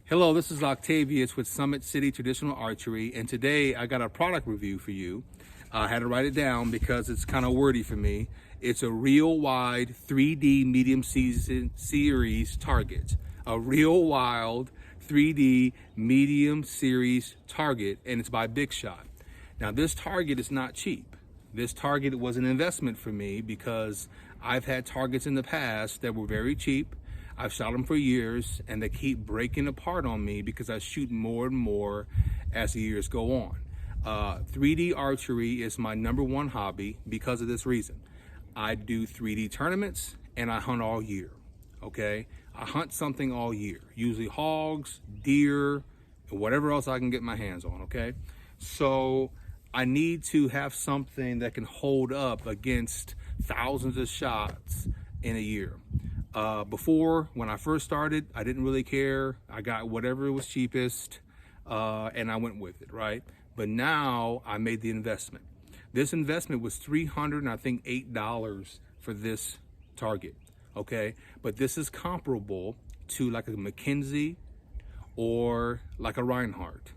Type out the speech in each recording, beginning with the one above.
Hello, this is Octavius with Summit City Traditional Archery, and today I got a product review for you. I had to write it down because it's kind of wordy for me. It's a real wide 3D medium season series target. A real wild 3D medium series target, and it's by Big Shot. Now this target is not cheap. This target was an investment for me because I've had targets in the past that were very cheap. I've shot them for years and they keep breaking apart on me because I shoot more and more as the years go on. 3D archery is my #1 hobby because of this reason. I do 3D tournaments and I hunt all year, okay? I hunt something all year, usually hogs, deer, and whatever else I can get my hands on, okay? So I need to have something that can hold up against thousands of shots in a year. Before, when I first started, I didn't really care. I got whatever was cheapest and I went with it, right? But now I made the investment. This investment was $308 for this target, okay? But this is comparable to like a McKenzie or like a Reinhardt.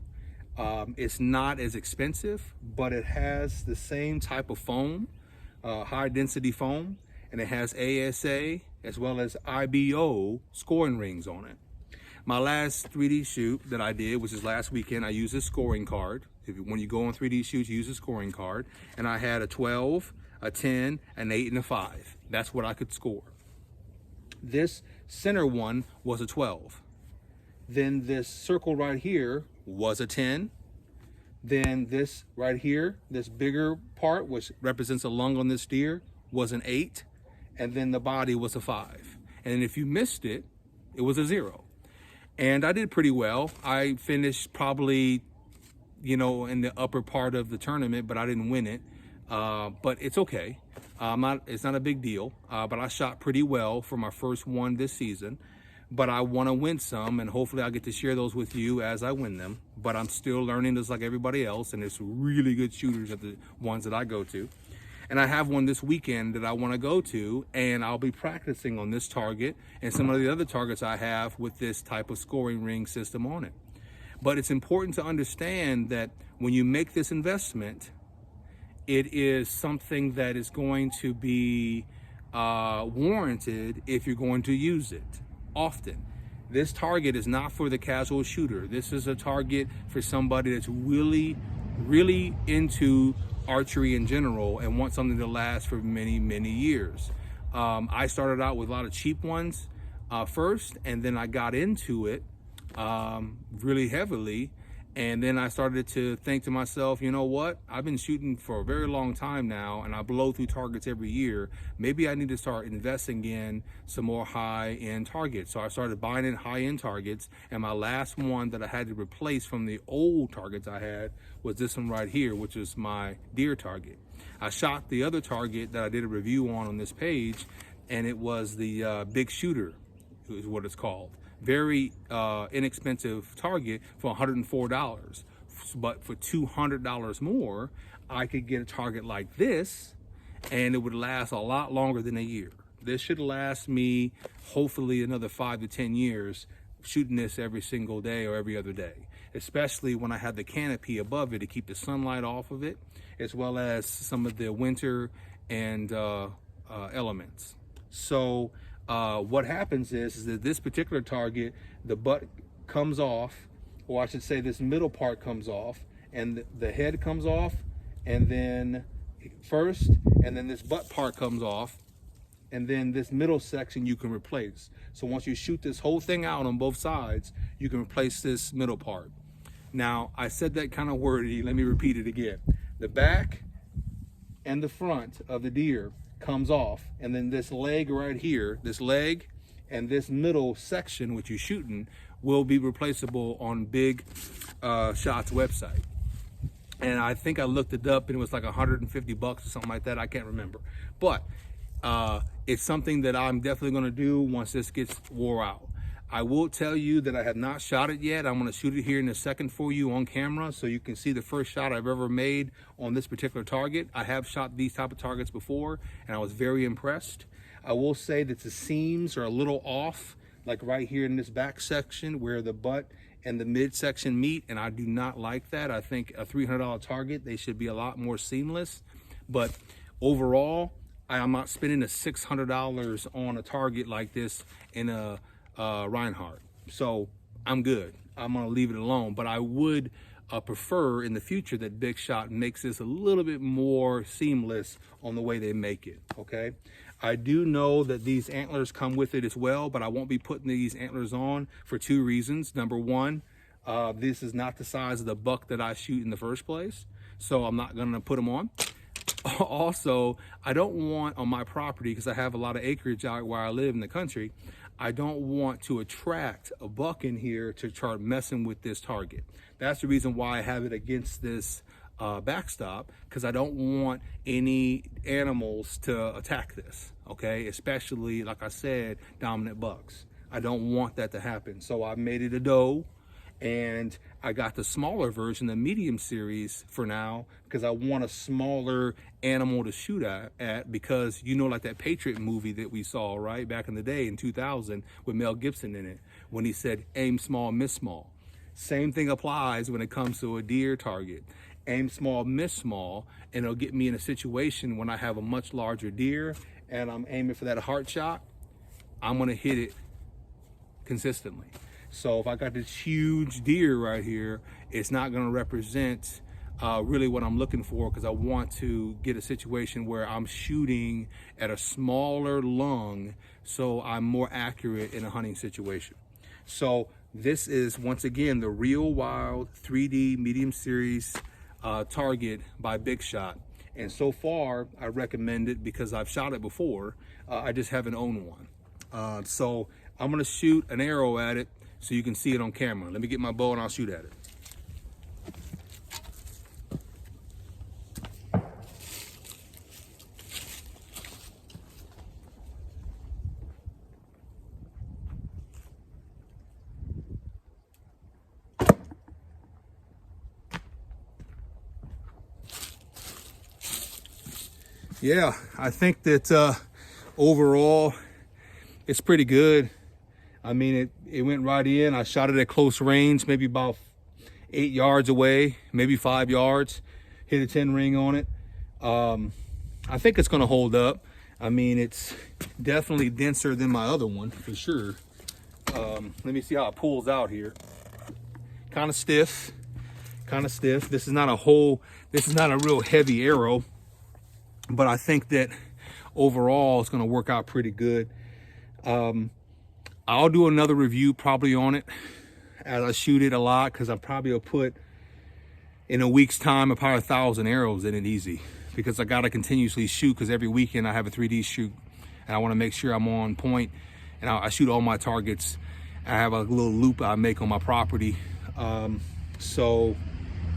It's not as expensive, but it has the same type of foam, high density foam, and it has ASA as well as IBO scoring rings on it. My last 3D shoot that I did, which is last weekend, I used a scoring card. When you go on 3D shoots, you use a scoring card. And I had a 12, a 10, an 8, and a 5. That's what I could score. This center one was a 12. Then this circle right here was a 10. Then this right here, this bigger part, which represents a lung on this deer, was an 8. And then the body was a 5. And if you missed it, it was a 0. And I did pretty well. I finished probably, in the upper part of the tournament, but I didn't win it. But it's okay. It's not a big deal. But I shot pretty well for my first one this season. But I want to win some, and hopefully I'll get to share those with you as I win them. But I'm still learning just like everybody else, and it's really good shooters at the ones that I go to. And I have one this weekend that I want to go to, and I'll be practicing on this target and some of the other targets I have with this type of scoring ring system on it. But it's important to understand that when you make this investment, it is something that is going to be warranted if you're going to use it often. This target is not for the casual shooter. This is a target for somebody that's really, really into archery in general and want something to last for many, many years. I started out with a lot of cheap ones first, and then I got into it really heavily. And then I started to think to myself, you know what? I've been shooting for a very long time now, and I blow through targets every year. Maybe I need to start investing in some more high-end targets. So I started buying in high-end targets, and my last one that I had to replace from the old targets I had was this one right here, which is my deer target. I shot the other target that I did a review on this page, and it was the Big Shooter, is what it's called. Very inexpensive target for $104, but for $200 more, I could get a target like this, and it would last a lot longer than a year. This should last me hopefully another 5 to 10 years, shooting this every single day or every other day, especially when I have the canopy above it to keep the sunlight off of it, as well as some of the winter and elements. So what happens is that this particular target, the butt comes off, or I should say this middle part comes off, and the head comes off, and then first, and then this butt part comes off, and then this middle section you can replace. So once you shoot this whole thing out on both sides, you can replace this middle part. Now, I said that kind of wordy, let me repeat it again. The back and the front of the deer comes off, and then this leg right here, this leg and this middle section which you're shooting will be replaceable on Big Shot's website. And I think I looked it up and it was like $150 or something like that. I can't remember, but it's something that I'm definitely going to do once this gets wore out. I will tell you that I have not shot it yet. I'm going to shoot it here in a second for you on camera so you can see the first shot I've ever made on this particular target. I have shot these type of targets before and I was very impressed. I will say that the seams are a little off like right here in this back section where the butt and the midsection meet, and I do not like that. I think a $300 target, they should be a lot more seamless. But overall, I'm not spending the $600 on a target like this in a Reinhardt. So I'm good. I'm gonna leave it alone. But I would prefer in the future that Big Shot makes this a little bit more seamless on the way they make it, okay? I do know that these antlers come with it as well, but I won't be putting these antlers on for two reasons. Number one, this is not the size of the buck that I shoot in the first place, so I'm not gonna put them on. Also, I don't want on my property, because I have a lot of acreage out where I live in the country, I don't want to attract a buck in here to start messing with this target. That's the reason why I have it against this backstop, because I don't want any animals to attack this, okay? Especially, like I said, dominant bucks. I don't want that to happen. So I made it a doe, and I got the smaller version, the medium series for now, because I want a smaller animal to shoot at because, you know, like that Patriot movie that we saw, right, back in the day in 2000 with Mel Gibson in it, when he said, aim small, miss small. Same thing applies when it comes to a deer target. Aim small, miss small, and it'll get me in a situation when I have a much larger deer and I'm aiming for that heart shot, I'm gonna hit it consistently. So if I got this huge deer right here, it's not gonna represent really what I'm looking for, because I want to get a situation where I'm shooting at a smaller lung so I'm more accurate in a hunting situation. So this is, once again, the Real Wild 3D medium series target by Big Shot. And so far, I recommend it because I've shot it before. I just haven't owned one. So I'm gonna shoot an arrow at it so you can see it on camera. Let me get my bow and I'll shoot at it. Yeah, I think that overall it's pretty good. I mean, it went right in. I shot it at close range, maybe about 8 yards away, maybe 5 yards. Hit a 10 ring on it. I think it's gonna hold up. I mean, it's definitely denser than my other one, for sure. Let me see how it pulls out here. Kind of stiff, kind of stiff. This is not a real heavy arrow, but I think that overall it's gonna work out pretty good. I'll do another review probably on it as I shoot it a lot, because I probably will put, in a week's time, probably 1,000 arrows in it easy, because I gotta continuously shoot, because every weekend I have a 3D shoot and I wanna make sure I'm on point, and I shoot all my targets. I have a little loop I make on my property. So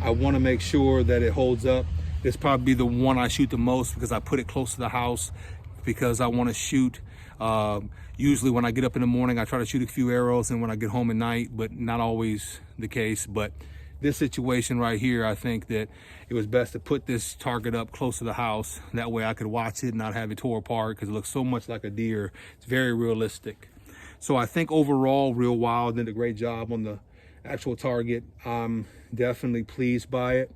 I wanna make sure that it holds up. This probably be the one I shoot the most, because I put it close to the house, because I wanna shoot. Usually when I get up in the morning, I try to shoot a few arrows, and when I get home at night, but not always the case. But this situation right here, I think that it was best to put this target up close to the house. That way I could watch it and not have it tore apart, because it looks so much like a deer. It's very realistic. So I think overall, Real Wild did a great job on the actual target. I'm definitely pleased by it.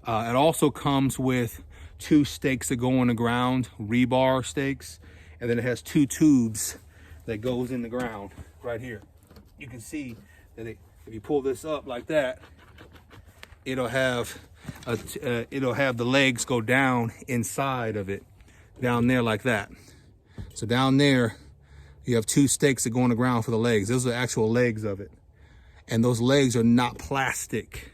It also comes with 2 stakes that go on the ground, rebar stakes, and then it has 2 tubes that goes in the ground right here. You can see that if you pull this up like that, it'll have the legs go down inside of it, down there like that. So down there, you have 2 stakes that go on the ground for the legs. Those are the actual legs of it. And those legs are not plastic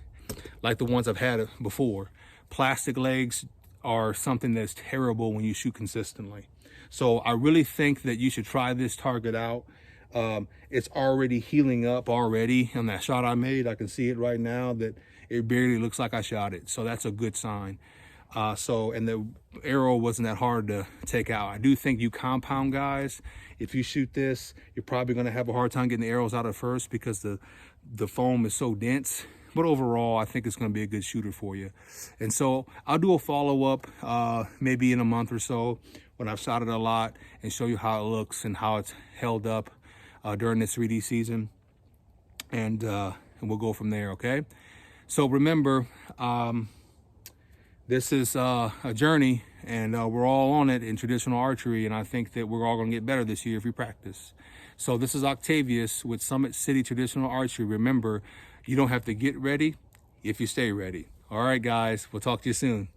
like the ones I've had before. Plastic legs are something that's terrible when you shoot consistently. So I really think that you should try this target out. It's already healing up already on that shot I made. I can see it right now that it barely looks like I shot it. So that's a good sign. And the arrow wasn't that hard to take out. I do think you compound guys, if you shoot this, you're probably gonna have a hard time getting the arrows out at first, because the foam is so dense. But overall, I think it's gonna be a good shooter for you. And so I'll do a follow-up maybe in a month or so when I've shot it a lot, and show you how it looks and how it's held up during this 3D season, and we'll go from there. Okay. So remember, this is a journey, and we're all on it in traditional archery, and I think that we're all going to get better this year if we practice. So this is Octavius with Summit City Traditional Archery. Remember, you don't have to get ready if you stay ready. All right, guys, we'll talk to you soon.